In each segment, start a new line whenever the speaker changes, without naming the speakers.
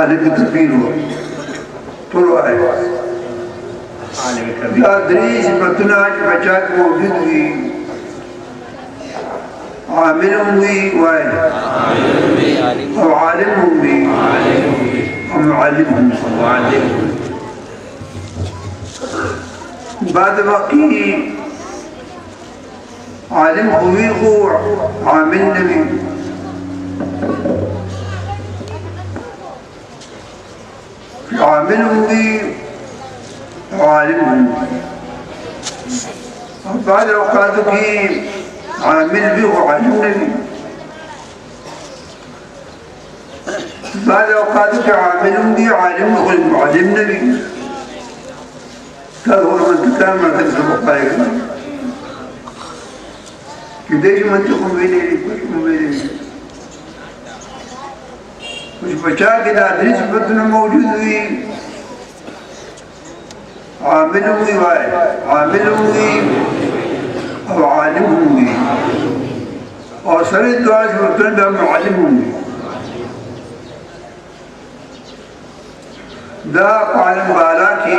عالم کبیر ہو طلوع ہے دا دری صفتنا آج بچا کے موجود ہوئی عامل ہوئی وائے اور عالم ہوئی اور معلم ہوئی بعد باقی عالم ہوئی کو عامل نبی عامل ہوئی عالم ہوئی اور بعض اوقات کی عامل بھی ہو عالم نبی بعض اوقات کے عامل بھی عالم ہو معلم نبی تب وہ منطقہ مرتب سبق پائے گا کہ دیکھ منطقوں میں نہیں کچھ مبینی کچھ بچا کے دادری صفتنا موجود ہوئی عامل ہوئی وائے عامل ہوئی اور عالم ہوئی اور سرے دعا صفتنا بھی معلم ہوئی دا عالم بالا کی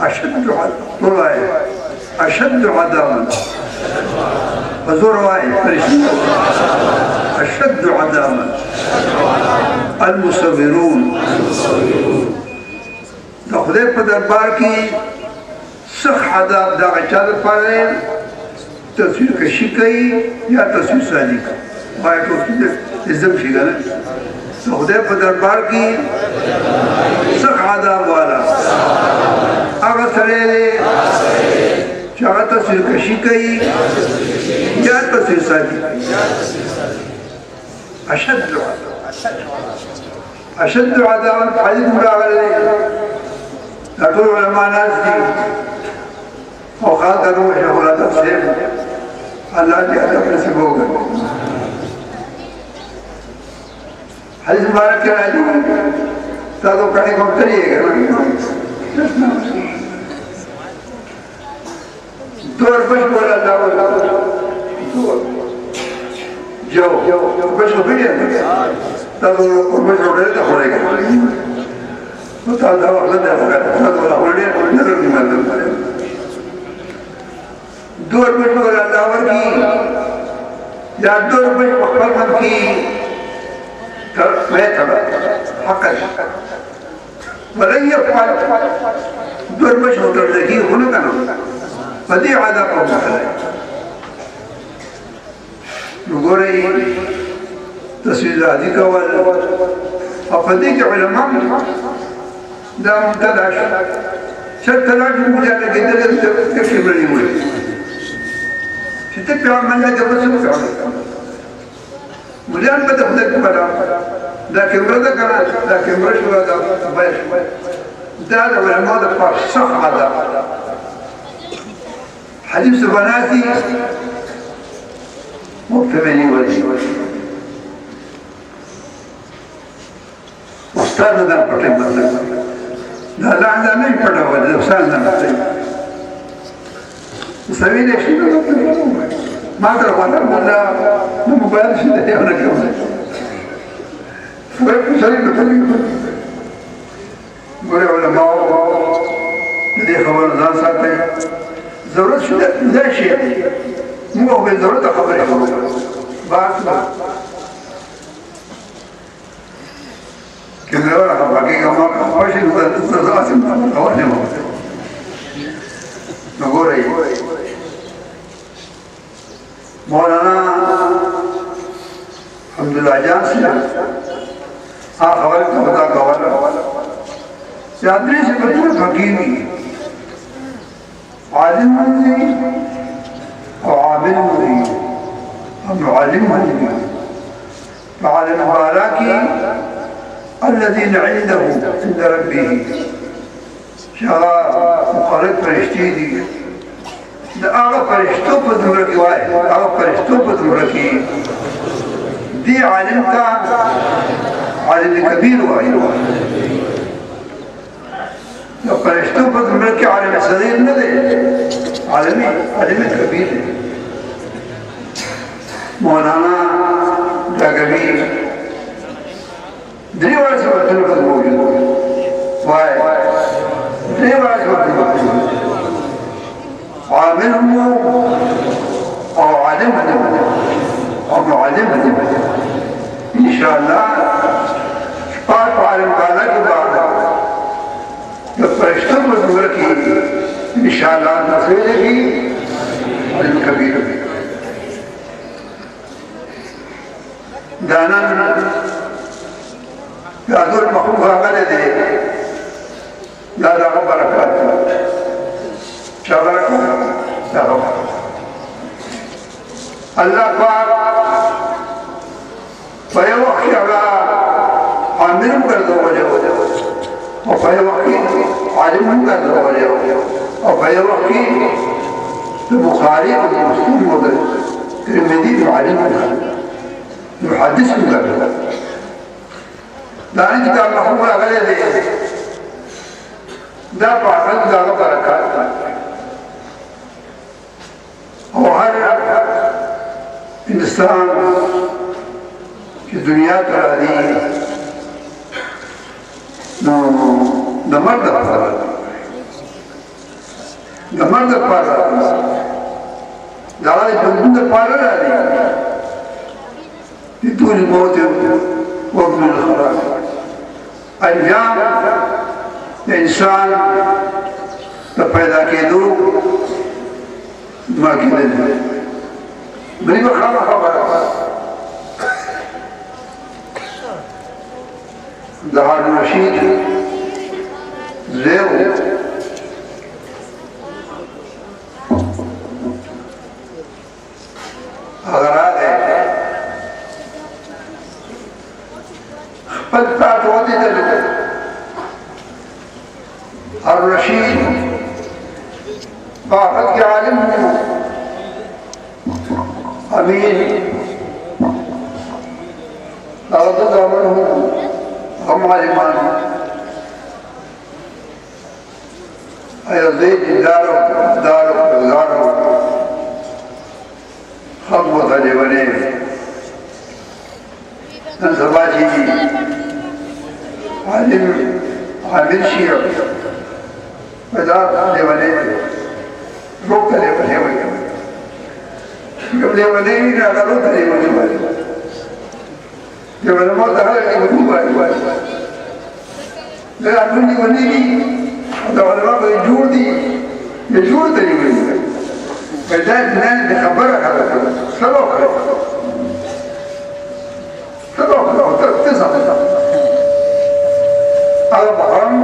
أشد عداوة حضور واحد أشد عداوة المصورون دخلے پر دربار کی سخ عذاب دا غچاد پارے تصویر کشی کئی یا تصویر سازی کئی بائی توفتی ازم شیگا نا دخلے پر دربار کی سخ عذاب والا آغا سرے چاہا تصویر کشی کئی یا تصویر سازی کئی اشد عداوت حدیث مراغل لے لطول علماء ناس دی اوقات روح شخولا تفسیر اللہ کی عدب نصیب ہو گئے حدیث مبارک کے رائے دی تازو کڑی کو کریے گا دور بش بولا دور جو بش کو بھی ہے تازو بش روڑے تا کھولے گا تازو اخلا دے ہوگا تازو اخلا نظر نہیں مردم کرے دور بش بولا دور کی یا دور بش اخبر من کی میں تھا حق ہے ولن يفعل دور بش ہوتر دیکھی ہونے کا نام فدی عذاب کو مخلائے نگو رہی تصویر ذاتی کا والا اور فدی کے علماء دا ممتداش شر تلاش مجھا لگے دلے تکفی بڑی ہوئی شتے پیام من لگے بس مکرم مجھان پتہ خدک بڑا دا کمرہ دا کنا دا کمرہ شوا دا بیش دا علماء دا پاک صح عذاب حدیث بناتی مبتمنی وجی استاد دا پٹے مطلب دا لعنہ نہیں پڑا ہوا دا استاد دا پٹے سوین ایشی دا پٹے مادر والا بولا نمبائل شده یا نکم سوئے پسری بطلی گوڑے علماء ندی خبر نظام ساتھ ہیں ضرورت شده نداشی ہے مو بے ضرورت خبر خبر بات خوشی نظاسم روانه موته نگو رئی مولانا حمداللہ جان سے خبر کا بتا خبر چادری سے بچے فقیری عالم ہوئی اور عامل ہوئی اور معلم ہوئی فعالم بالا کی الذين عنده عند ربه شغال مقرب فرشتی دی آغا فرشتو پا دمرکی وائی آغا فرشتو پا دمرکی دی عالم کا عالم کبیر وائی فرشتو پا دمرکی عالم صغیر ندے عالم کبیر ہے مولانا جاگبی دریوار سے وقت نفذ موجود وائی دریوار سے وقت نفذ موجود عامل ہوں اور عالم ہوں اور معلم ہوں انشاءاللہ پاک عالم بالا کے بعد جب فرشتوں پر دور کی انشاءاللہ نصیر بھی علم کبیر بھی دانا یادور مخلوق آگلے دے یاد آگا برکات شاہ برکات اللہ پاک پہے وقت آگا عاملم کر دو وجہ اور پہے وقت عالمم کر دو وجہ اور پہے وقت بخاری اور مسلم مدر ترمذی معلم محدث کر دو دانی کتاب محمول اگلے دے دا پاکت دا برکات اور ہر انسان کی دنیا کرا دی دا مرد پارا دا غالی بندن پارا را دی دی طول موت وابن الخراج انجام انسان دا پیدا کے دو ماکی دن بری بخواہ خبر دا حارن رشید زیو اگر آگئے پتات ہوتی دل الرشید باقت کے عالم امین دعوت دامن ہوں ہم عالمان ایزید دارو خب وطلی بنے انصباتی عالم شیعہ پیدا لیوانے روکتا لیوانے ہوئی جب لیوانے ہی نہ اگر روکتا لیوانے ہوئی جب علماء دہر لیوانے ہوئی لیکن اپنی لیوانے کی اور علماء کو جوڑ دی یہ جوڑ تا لیوانے ہوئی پیدا جنہیں خبر رکھا سلو کرے سلو کرے تیسا اگر بخارم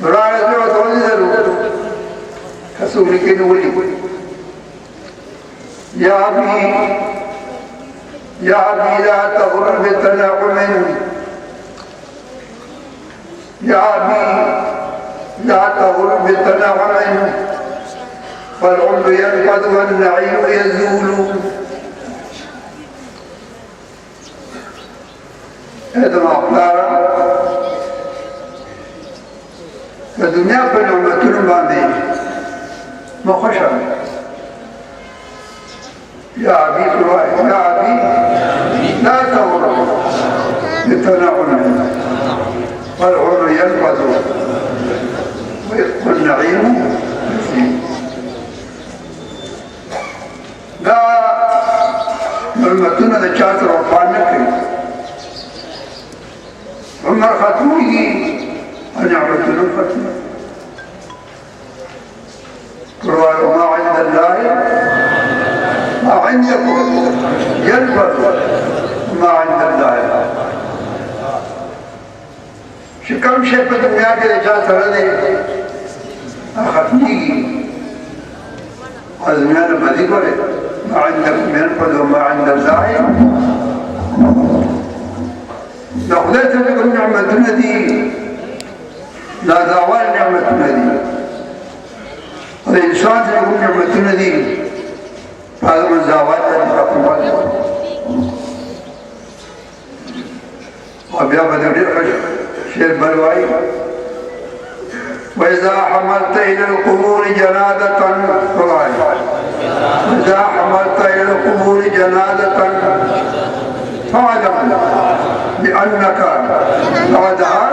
برای جو توجی ضرور کسولی کے نوری یا ابی لا تغرر بتنعم یا ابی لا تغرر بتنعم فالعمر ينقض والنعيم يزول هذا ما أقداره الدنيا پر نعمتون باندې مخشا يا عبي لا تغرر بتنعم والعمر ينقض والنعيم يزول دا نعمتون دا چاہت روفان نکری نعمتنا ختم وما عند الله ما عندكم ينفد ما عند الله شكم شيء په دنیا کې اجازه سره دی ختميږي ازمیان بدی کوي ما عندكم ينفد وما عند الله دا خدای ته کوم نعمتونه دي دا زوال نعمتونه دي الانسان ته کوم نعمتونه دي هغه من زوال ته ختمول او بیا به ډېر شعر بلوائي وإذا حملت إلى القبور جنازة وإذا حملت إلى القبور جنازة فاعلم بأنك بعدها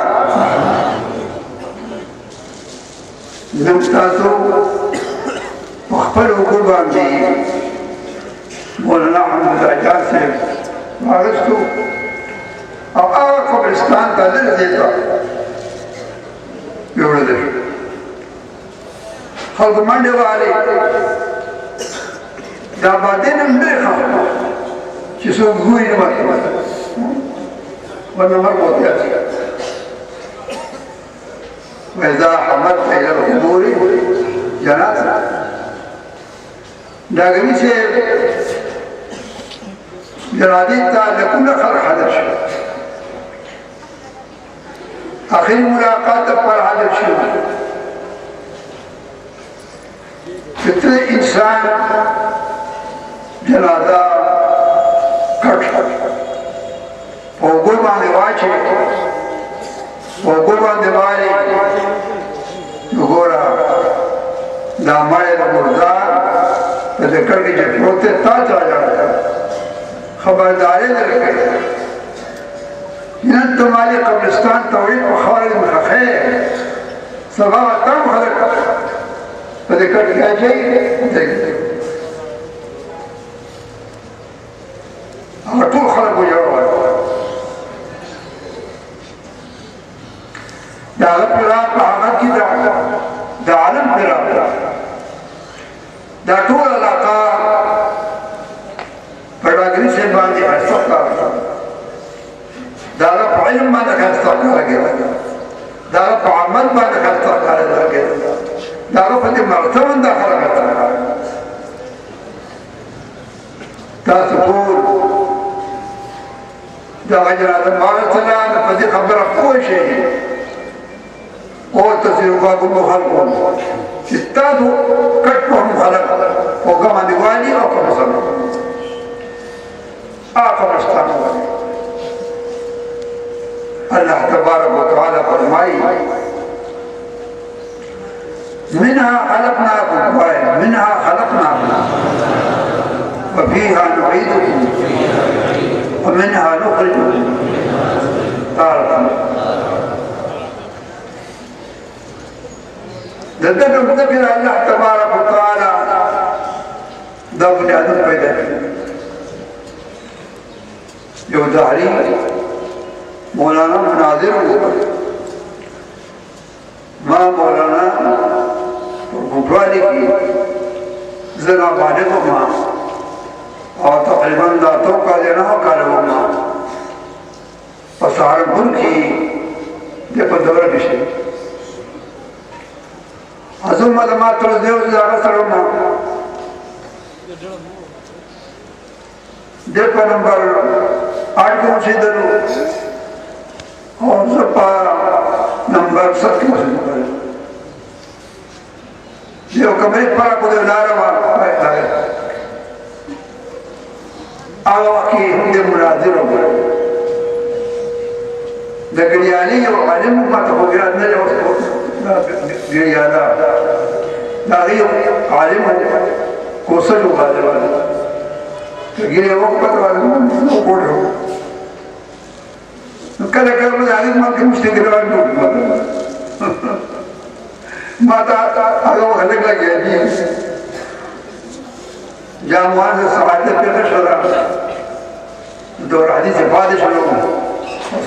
لم تاتوا واخبروا قربان بي مولانا حمد الأجار سے معرفتو او آغا قبرستان تا در دیتا بیوڑا در خلق منڈے والے دا بادین اندر خواہ چیسو گوئی نماتی ونمر بہت یاتی وَإِذَا حَمَلْتَ إِلَى الْقُبُورِ جَنَازَةً داگری سے جنازی تا لکن خلق حدر شد آخر ملاقات پر حاضر شو کتنے انسان جنازہ کٹ وگل باندې واچي وگل باندې واري وګورا دا مړی د مردار په دې کړ کې چې پروته تا چا خبرداري درکړي نن تمہاری قبرستان توحید و خارج مخخیر سبا تم خلق فذکر کیا چاہیے اور طول خلق ہو جاؤ دعالم پراب حقت کی دعالم پراب دا طول علاقہ پڑاگری سے باندھی حسق کا دارا په علم باندې خرڅه کړی دارا په عمل باندې خرڅه کړی دارا په دې مرتبه باندې خرڅه کړی تاسو ټول دا غجر د مارتنا په دې خبره پوه شئ او تاسو یو کوم خلکو چې تاسو کټ په خلک او کومه دیوالي او کومه سره قبرستان اللہ تبارک و تعالی فرمائی منها خلقناكم منها خلقناكم وفيها نعيدكم ومنها نخرجكم تارة دلتك مذكر الله تبارك و تعالی دا بنیادم پیدا یو داری مولانا مناظر ہوگا ماں مولانا گھٹوالی کی ذرا بانے کو ماں اور تقریباً داتوں کا دینا ہو کارو ماں پسار بھر کی دے پر دور بشے حضور مدمات رضیو زیادہ سرو ماں دے پر نمبر 8 کو مجھے درو اور سپا نمبر 7 کی مسجد پر دیو کمری پارا کو دیو نارا وارا آگا واقعی ہندے مناظر ہو گئے دا گریانی یو علم مات ہو گیا اندر جو گریانا دا غیو عالم کوسا جو غالب والا گرے وقت والا نو پوڑ ہو کله کله موږ هغه مکه مشتګران ټول ماته هغه هلک لګي جاموان صحابه په شورا دور حدیث بعد شروع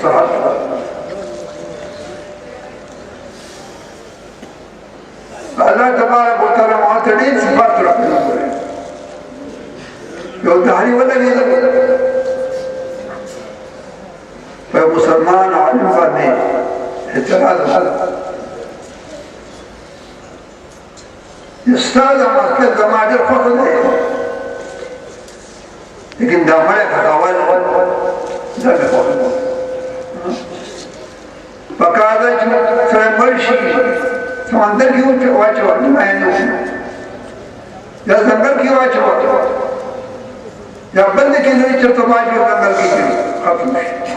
صحابه الله تبارک وتعالى ما ته ډېر صفات راکړي یو دهري ولګېده په مسلمان عالم باندې اعتراض وکړ استاد مرکز زما ډېر خوښ دی لیکن دا مړی خطاول دا مې خوښ دی پکار ده چې سړی مړ شي سمندر کې واچوه نیمایه نه وکړو یا ځنګل کې واچوه یا بل کې لوی چېرته واچوه ځنګل کې ختم شي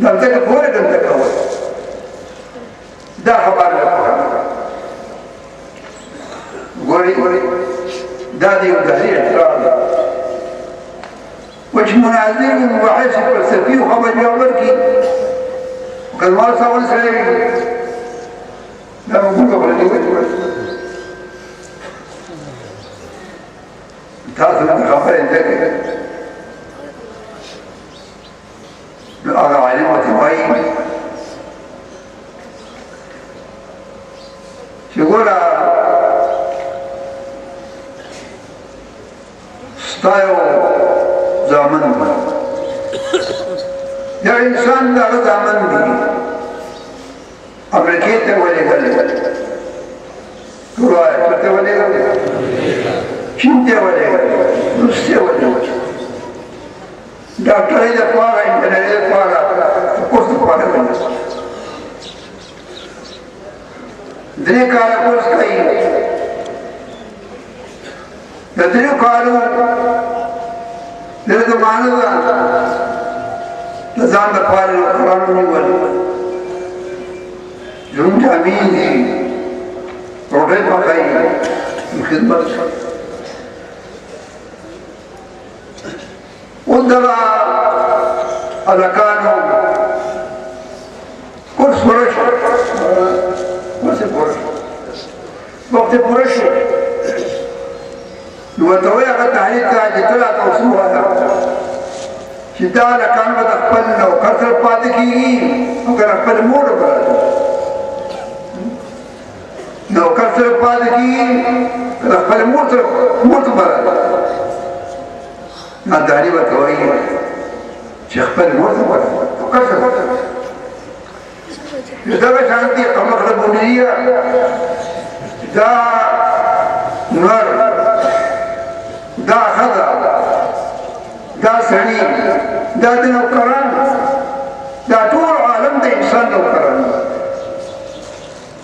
دا ځکه پورې ګنده کول دا خبره ده ګورئ دا د یو دهري اعتراض ده و چې مناظر مباحث فلسفي خو به جواب ورکړي کلمات سوال سره دا موږ خبره دی تاسو نه خبره ده نو هغه عالم ورته وایي چې ګوره ستا یو زامن دی یا انسان د هغه زامن دی امریکې ته ولېږلی ټول وایي چېرته ولېږلی چین ته ولېږلی روس ته ولېږلی ډاکټرۍ دپاره انجنرۍ دپاره کورس دپاره کوي درې کاله کورس کوي د دریو کالو ډېره زمانه ده د ځان دپاره قرآن ونیول زموږ جامې دي ډوډۍ پخوي خدمت اوس دغه هلکانو کورس پوره شو کورس یې پوره شو وخت یې پوره شو نو ورته وایي هغه تحریک ته چې ته راته اوس ووایه چې دا هلکان به د خپل نوکر سره پاتې کېږي او که د خپل مور به نوکر سره پاتې کېږي که د خپل مور ته به مالداري ورته وایي چې خپل مور ته به نوکر سره دغه شان دي قمقله بونیه دا نور دا ښځه دا سړي دا د نوکران دا ټول عالم د انسان نوکران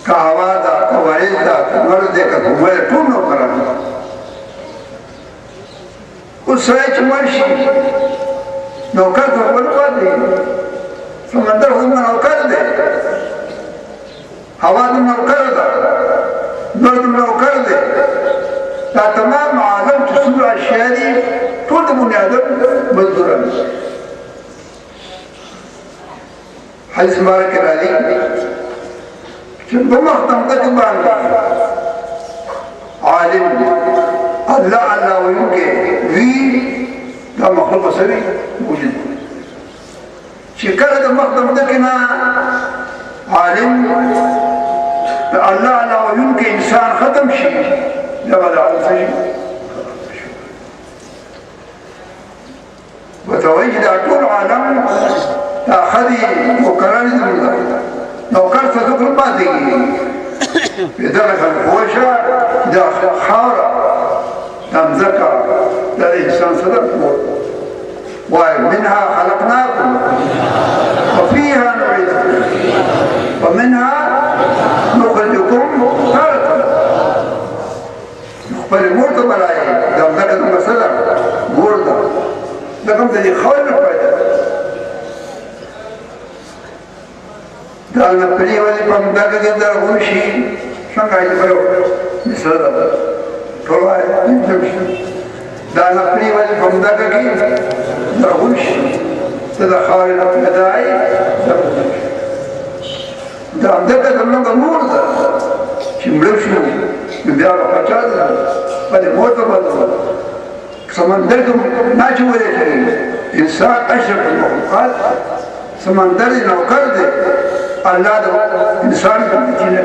که هوا ده که وریځ ده که لمر دی که کومه ده ټول نوکران اوس سړی چې مړ شي نوکر ته خپل پاتې سمندر خو زما نوکر دی هوا زما نوکر ده لمر زما نوکر دی دا تمام عالم چې څومره اشیا دي ټول د بني آدم مزدوران حدیث مبارک کې راځي چې په مختمقه کې باندې عالم الله الله ویونکی وي دا مخلوق سوي موجود چې کله د مختمقه کې نه عالم د الله الله ویونکی انسان ختم شي لما دعوا الفجر وتوجد طول عالم تأخذي وكراني دمدا نوكر تذكر بادي بدرجة الفوشة دا خارة دم ذكر دا الإنسان صدق ومنها خلقناكم وفيها نعيدكم ومنها نخرجكم تارة خپل مور ته بلایي دا مځکه زموږ څه ده مور ده دا کوم ته دې خاورې نه پیدا دا نپلي ولې په مځکه کې زرغون شي څنګه یې په مثال ده ټول وایي دا نپلي ولې په مځکه کې زرغون شي ته د خاورې نه پیدا یې دا مځکه زموږ مور ده چې مړه شو بیا به پچا ده بلې مور ته بدل سمندر کې نه چولې انسان اشرف المخلوقات سمندر نوکر دی الله د انسان په نتیجه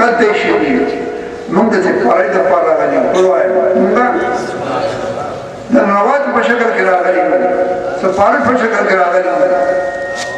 قد يشيل ممكن تفارق تفارق عليه كل واحد ممكن النواد بشكل كذا غريب سفارق بشكل كذا غريب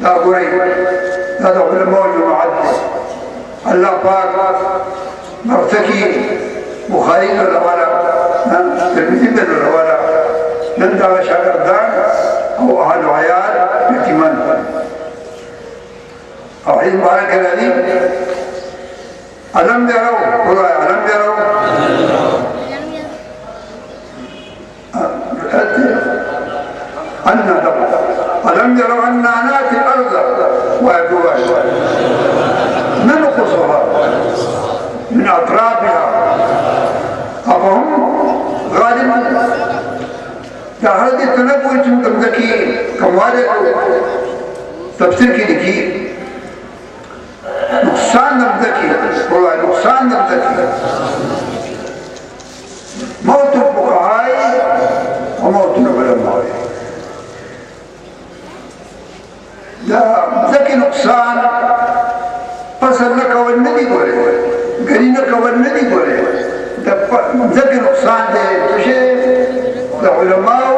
لا أقول هذا علماء المعدل الله باك مرتكي مخالف ولا تلميذ ولا من دعا شاكر دان أو أهل عيال يتيمان أو حين بارك الذي ألم يروا قل ألم يروا أن ألم يروا أننا نأتي الأرض وأبوابها ننقصها من أطرافها أفهم غالبا هذه التنبؤ أنتم ذكيين كموارد تفسير كذكي نقصان ذكي والله نقصان ذكي موت الفقهاء وموت العلماء لا ذكي نقصان فصل لك والنبي قوله قرينك والنبي قوله ذكي نقصان ده شيء ده علماء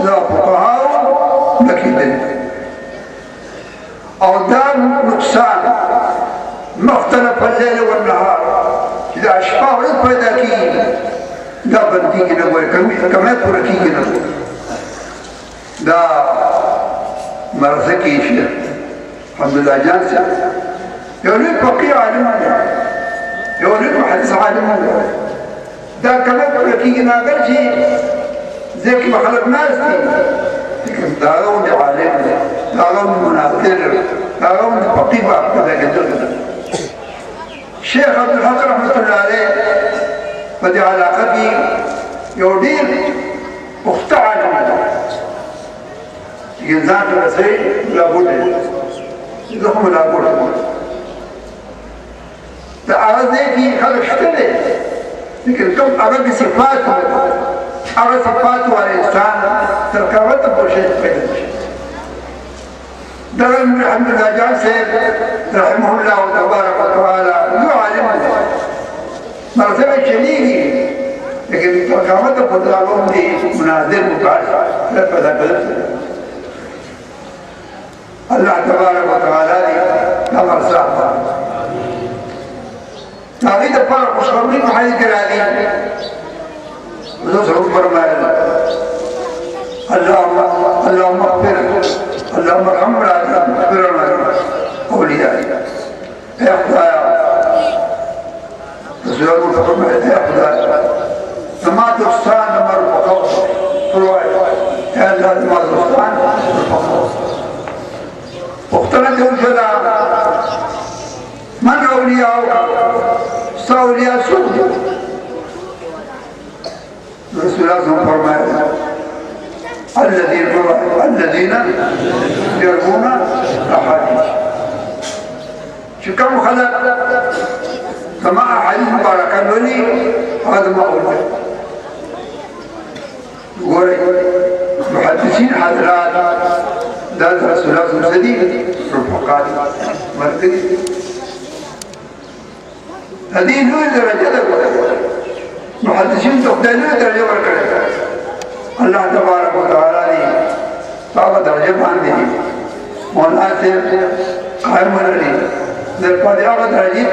ده فقهاء لكن أو دار نقصان ما اختلف الليل والنهار إذا أشباه يبقى كي ده بنتيجي نقول كما يقول كي نقول ده مرزقي شيء الحمد لله جانسا يقولون بقي عالم يقولون محدث عالم ده كما يقول كي نقول شيء زي كما خلق ناس دي لكن داغون عالم داغون مناظر داغون بقي بقى كذا كذا الشيخ عبد الحق رحمة الله عليه بدي علاقتي يودير اختعل ينزل الرسول لابد يدخل لابد تعرض في خلق شتله لكن كم أرد صفاته أرد صفاته على الإنسان تركبت بوشيء كذا درم الحمد لله جان سيد رحمه الله تبارك وتعالى يعلم مرتبة شديدة لكن تركبت بوشيء دي مناظر مقارنة لا فلا الله تبارك وتعالى نمر صاحبه تاغيد الفرق وشغلين وحيد كرالين وتصرف برمائل اللهم اغفر اللهم ارحمنا اغفرنا أوليائك يا خدايا رسول الله فرمائل يا خدايا لما تستان نمر بقوة فروعي يا الله لما تستان بقوة واختلت الفلاح من أولياؤك سأولياء سوء رسول الله صلى الله عليه وسلم الذين يرمون أحاديث شو كم خلق كما أحاديث مباركة ولي هذا ما أقول محدثين حضرات ذات رسول الله صلى الله عليه وسلم رفقات مرتب هذه نوع درجة محدثين تقدرون درجة وركرة الله تبارك وتعالى لي صعب درجة باندي مناسب قائم لي ذلك بعد درجة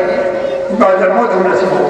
بعد الموت من نسبه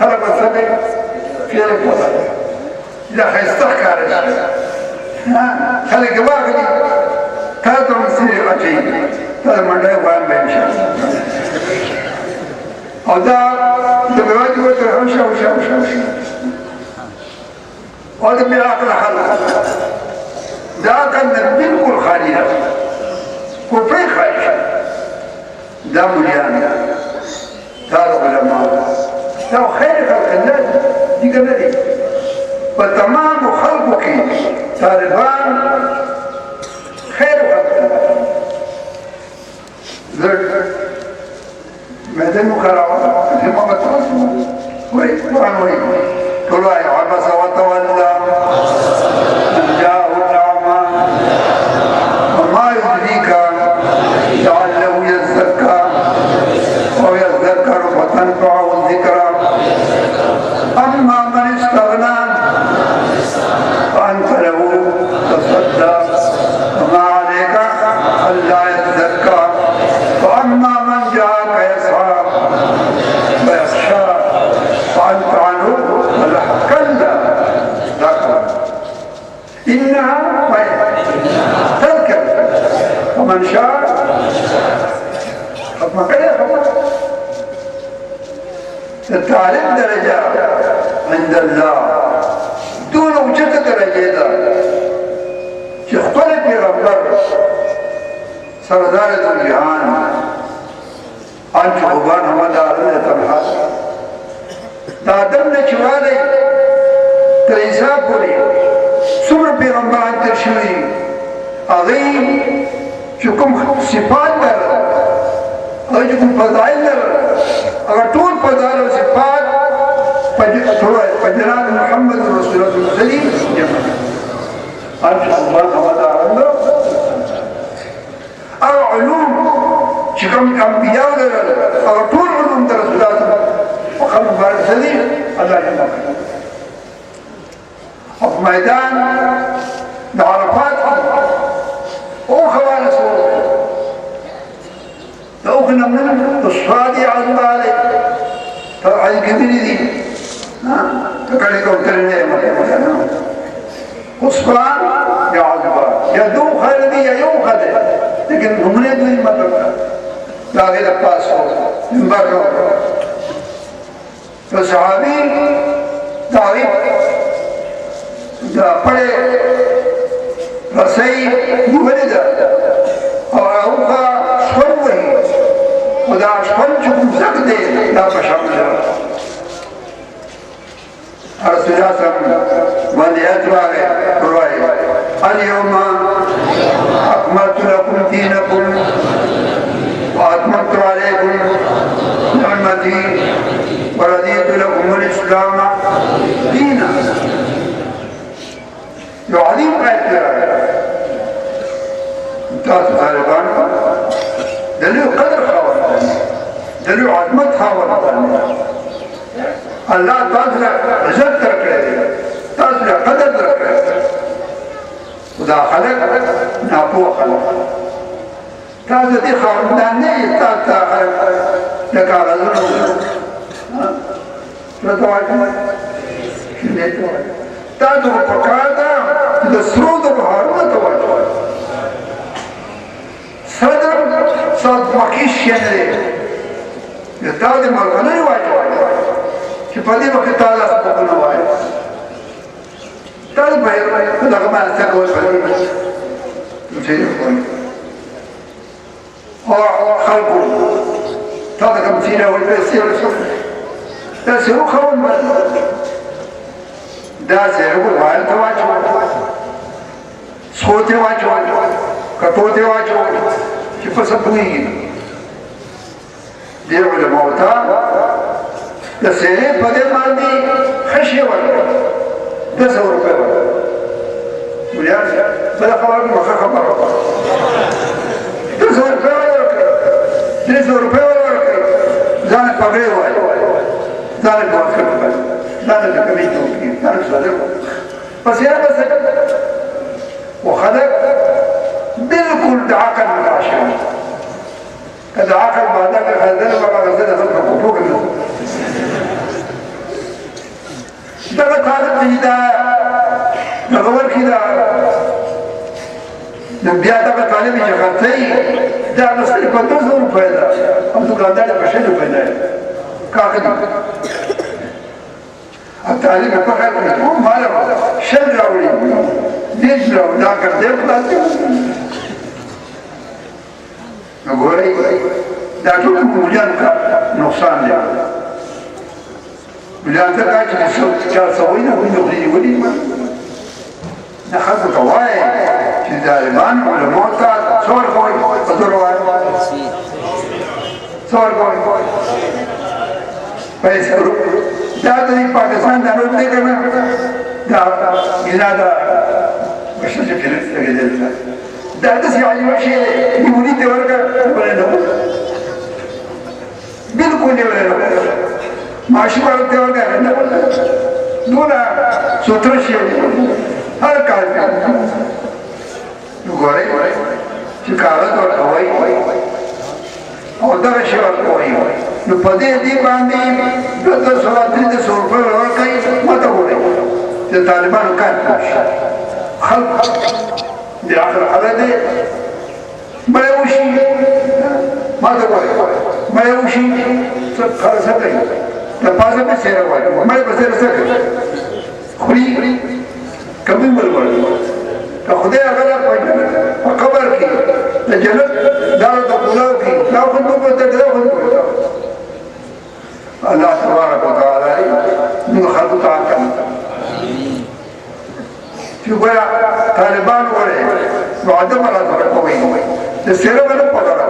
خلق السبب في الفضل إذا خيستحكى رشي خلق واغلي تاتو مسيري رجي تاتو مندى وان بيمشي او دا دبواجي وطر وشا وشا وشا وشا وهذا بالعقل خلق دا كان بالكل خالية وفي خالية دا مليان تارو علماء لو خير خلق الناس دي قبلي وتمام خلقك طالبان خير خلق الناس مدن مخرعة الإمام التعصب وقرآن وإيه كله عبس وتولى جاءه الأعمى وما يدريك لعله يزكى أو يذكر فتنفعه الذكرى أما من استغنى فأنت له تصدى وما عليك ألا يتزكى وأما من جاءك يسعى ويخشى فأنت عنه كلا إنها تذكر ومن شاء ختم كده التعليم درجة عند الله دون وجهة درجة شخطلت بغفر سردارة الجهان عن شعبان حمد آلية تنحاس دادم نچوالي تريسا پوری سمر پیغمبران ترشوی اغیم چکم صفات در اگر چکم فضائل در اگر طول فضائل و صفات فجناب محمد رسول اللہ صلی جمع عرش اللہ حمد آلہ اگر علوم چکم انبیاء در اگر طول علوم در رسول اللہ وقال مبارك صديق الله يجمعك وفي ميدان بعرفات وخوان سورة لأخنا من الصادي عن بالي فالعين كبير دي فكان يقول كلمة قصفان يا عزبان يدو خالدي يوخد لكن هم لا يدوين ما تبقى لا غير قاسو من برا فصحابي تعریف دا پڑے رسائی نیولی دا اور اوقا شپن وہی و دا شپن چکم زک دے دا پشام دا رسول اللہ صلی اللہ علیہ وسلم والی اتباغی قروائی اليوم اکملت لکم دینکم واتممت علیکم نعمتی ورضيت لكم الإسلام دينا يعظيم قائد انتهت طالبان دليل قدر خاور دليل عظمت خاور الله تعالى عزت ترك له تعالى قدر ترك له دا خلق ناپوه خلق تا د دې خاوندان نه یې تا د کاغذونو څه ته وایي تا د پکار ده چې د سرو د بهارونو ته وایي صدر صد مکیش یې نه دی تا د مرغنۍ وایي چې په دې وخت تا لاس پکونه وایي تا د دغه باندې څه کول خلقو تا د کوم څه راوړل پیسې ورسره دا څه وخوم دا څه وایي ته واچو څو ته واچو کټو ته واچو چې په څه پوهیږي دی علماء ته د سیرې په دې باندې خشي ورکړه 200 روپے ولیا بل خبر مخه خبره 200 روپے ورکړه 300 روپے ورکړه ځان پګړې وای ځان په وخت کې ځان د کمی ته وکړي ځان سره پس یې بس وخلق بالکل د عقل مراشه کله عقل باندې غزل ولا غزل خلق کو کوګل دغه طالب دی دا دغه ورکی دا بیا دغه طالب چې خرڅي دا نسل په 200 روپے دا او دکاندار په 6 روپے دا کاغذ ا طالب په خیر کې کوم مال شل راوړي دې راو دا کړ دې خلاص نو ګورئ دا ټول موجان کا نقصان دی بلان ته کاچ چې څو سوینه ویني ودی نه خاصه کوي چې ظالمان علماء ته څور کوي حضور وایي څور کوي پیسې دا د پاکستان د نوم دی کنه دا اراده مشه چې کېږي دا د سیاسي شي نیولې ته ورګه ورنه بالکل نه ورنه ماشي ورته ورګه نه نونا سوتر شي هر کار نو ګورې چې کاغذ ورکوي او دا شی ورکوي نو په دې باندې د 200 روپے ورکوي ماته وایي چې طالبانو کار کوي خلق د اخر حاله مړ وشي ماته وایي مړ وشي څه خلاص کوي د پازه په سره وایي مړ په سره څه کوي خوري کبي ورور که خدای هغه په قبر کې د جنت دار د بولاو کې دا خو په دې دا خو الله تبارک وتعالى من خلق تعالی چې ګویا طالبان وره وعده مراد کوي د سره باندې پکړه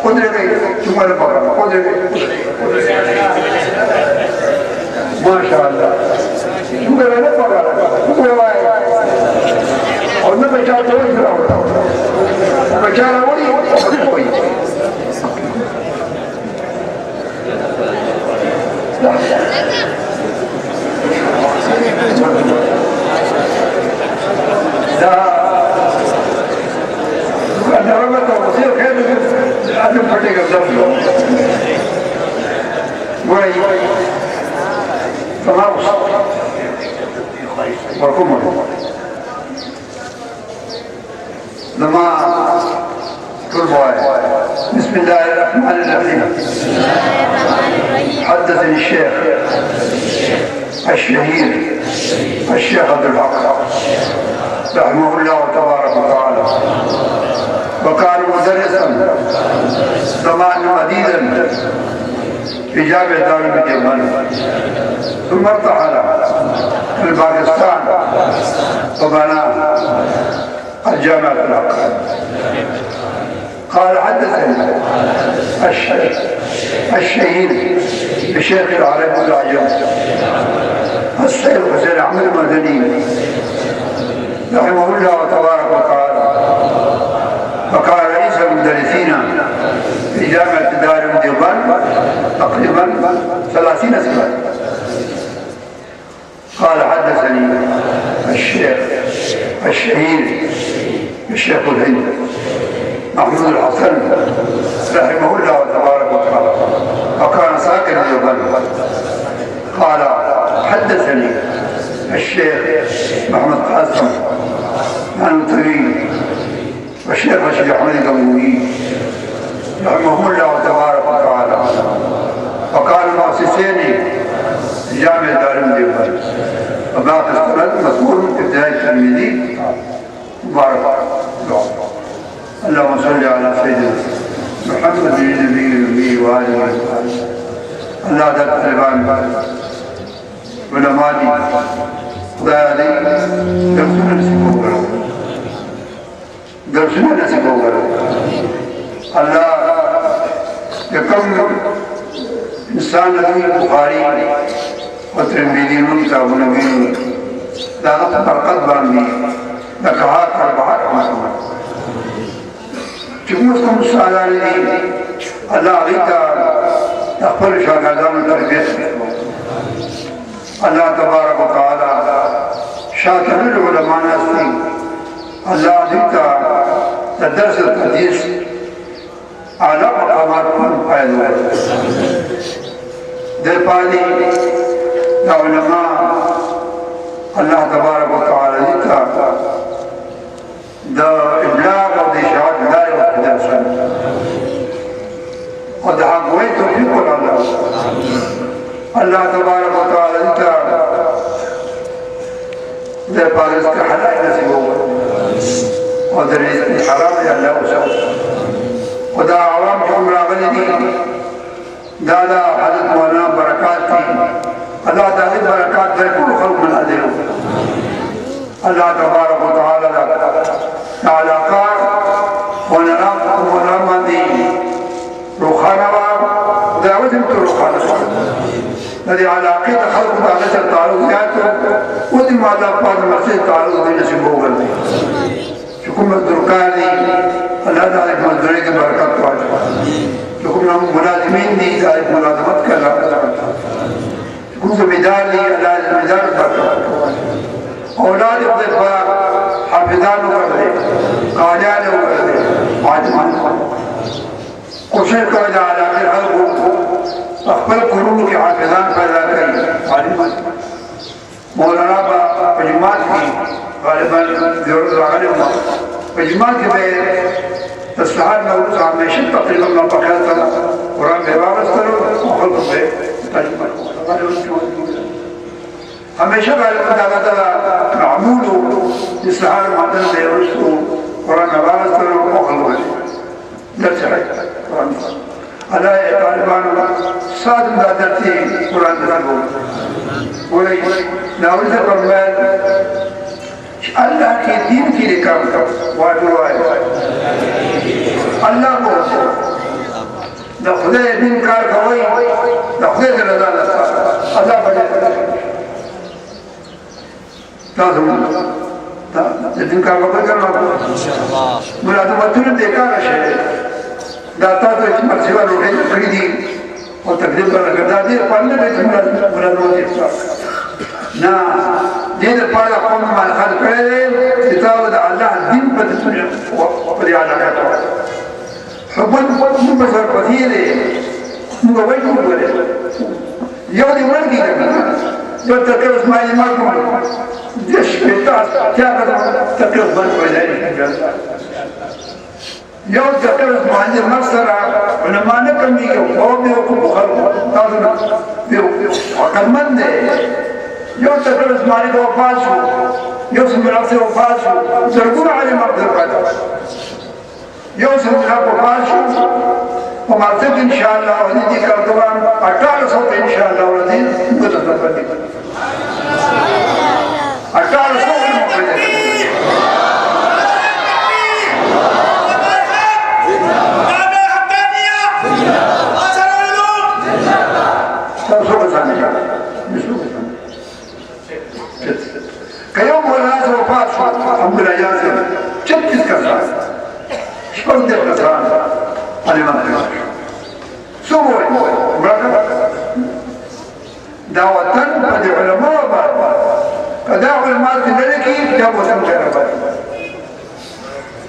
قدرت چې موږ پکړه قدرت ماشاء الله موږ نه پکړه موږ وایي او نه بچا ته وایي بچا راوړي کوي دا دغه ته وسیل خیر اته پټه ګرځم وای تمام ورکوم لما كل بوي بسم الله الرحمن الرحيم حدثني الشيخ الشهير الشيخ عبد الحق رحمه الله تبارك وتعالى وكان مدرسا زمانا مديدا في جامعة دار الديوان ثم ارتحل في باكستان وبنى الجامعة الحق قال حدثني الشهيد الشيخ العرب العجم السيد حسين أحمد المدني رحمه الله تبارك وتعالى وكان رئيس المدرسين في جامعة دار الديوان تقريبا 30 سنة. قال حدثني الشيخ الشهيد الشيخ الهند محمود الحسن رحمه الله تبارك وتعالى، وكان ساكنا في اليمن. قال حدثني الشيخ محمد قاسم عن طويل والشيخ رشيد أحمد القموي رحمه الله تبارك وتعالى، وكان مؤسسين جامع دار الدين، وباقي السند مسؤول من ابتدائي التلميذي مبارك الله. اللهم صل على سيدنا محمد النبي الأمي وآله وصحبه. الله ذا الطالبان علماء خدای درسونه نصیب وکړه، درسونه نصیب وکړه. الله کوم انسان دی بخاری او ترمذی نو کتابونه ویلي دا په برکت باندې دا کار اربعه رحمه چې موږ کوم سوالان دي الله غیتا خپل شاګردانو تربیت الله تبارک وتعالى شاكر العلماء ناسي الله غیتا درس الحديث على مقامات فائدہ در پانی علماء الله تبارک وتعالى ذکر دا ابلاغ و دا اشاعت داری و حدثن و دا حقوی توفیق الله تبارک وتعالى ذکر دا پارس کا حلائی نصیب ہوگا و دا رزق حرام یا اللہ وسعود و دا عوام حکم راغلی دی دادا حضرت مولانا برکات تھی اللہ تعالی برکات در کل خلق منا دے اللہ تبارک و تعالی علاقار ونرام دی روخانا باب دعوتم تو روخانا باب ندی علاقی تا خلق تعالی سر تعلق دیاتو ودی مالا پاس مرسید تعلق دی نصیب ہو گل دی شکم مزدرکار دی اللہ تعالی مزدری کی برکت تو آجا حکم نام ملازمین دی ذالک ملازمت کر رہا حکم زمیدار دی اللہ زمیدار برکت اولاد ابن پاک حافظان کر دے قاجان کر دے معجمان کوشش کر جا علاقی خلق اخبر قرون کے حافظان پیدا کری معلومات مولانا با پجمات کی غالباً ضرورت راغلے پجمات کے بے تصلحات نورس ہمیشہ تقریبا ما بقیت کرا قرآن بے واقع کرو وخلق بے تجمع ہمیشہ غالباً داغتا معمولو اصلاحات معدن بے ورسو قرآن بے واقع کرو وخلق بے در چڑھائی قرآن اللہ طالبان سادم دا درتی قرآن در بول بولی ناول سے فرمائے اللہ کے دین کی لئے کام کر واجو آئے اللہ کو دا خدای دین کار کوئی دا خدای در رضا لسا اللہ بجے تازم دین کار کوئی کرنا ملازمتون دیکھا رشے داتا تو اس مرسیوہ روڑے کری دی اور تقریب کرنا کرتا دیر پڑھنے میں ملازمت دیکھتا نا دین پالا قوم مال خلق کرے کتاب دا اللہ دین پر دنیا وپری علاقہ کرے حبت مبسر قدیر مگا ویجو کرے یو دی ورگی کرنا جو تقریب اسماعیلی مکمل جش پیتاس کیا کرنا تقریب بند پر جائے یو تقریب اسماعیلی مقصر علماء نے کمی کہ وہ بھی حکم بخلق تازنا عقل مند ہے یو تقریب اسماعیلی کو وفات شو یو سمرا سے وفات شو زرگون علی مقدر پیدا یو سمرا کو وفات شو ومعتد انشاءاللہ وزیدی کردوان 1800 انشاءاللہ وزید مدد بندی 1800 مقدر کیوں مولانا سے وفات شو الحمدللہ یاسر 36 کا سال شپن دیر کا سال علمان کرشو سو ہوئی براکت دعوتن پدی علماء بات کدا علماء تنرکی جب وسن خیر بات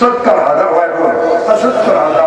70,000 70,000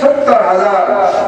70,000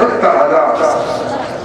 70,000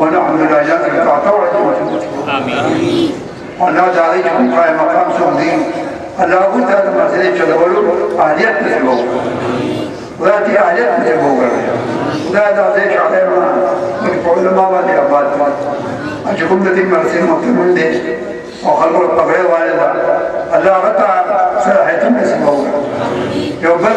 ونعم الآيات التعطوع آمين ولا داعي قائم مقام سعودين الله قلت هذا ما سيدي تدولوا أهليات نسبه وذاتي أهليات نسبه ولا داعي علينا ونقول ما بعد أباد أشكم الذي مرسين مطمئن دي وخلقوا الطبيعي والدا الله قطع صلاحية نسبه يوم بس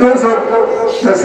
210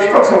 600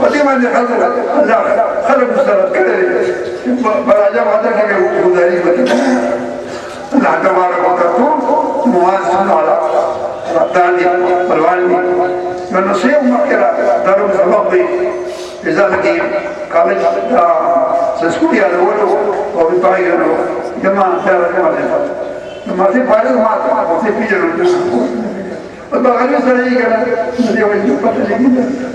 وديما اللي حضر الله خلق مستند كده براجع هذا كده وداري الله تبارك وتعالى موازن على رداني بلواني من نصيب مكرا دارو سبب إذا لقي كالج سسكولي على ولو أو بتاعي له جماعة دارو جماعة في فارغ ما في بيجرو البغالي سريع كده اليوم يجوب تلقيه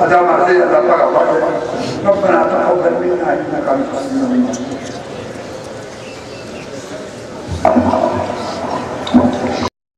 أدام عزيز الله تعالى ربنا تقبل منا إنك أنت السميع العليم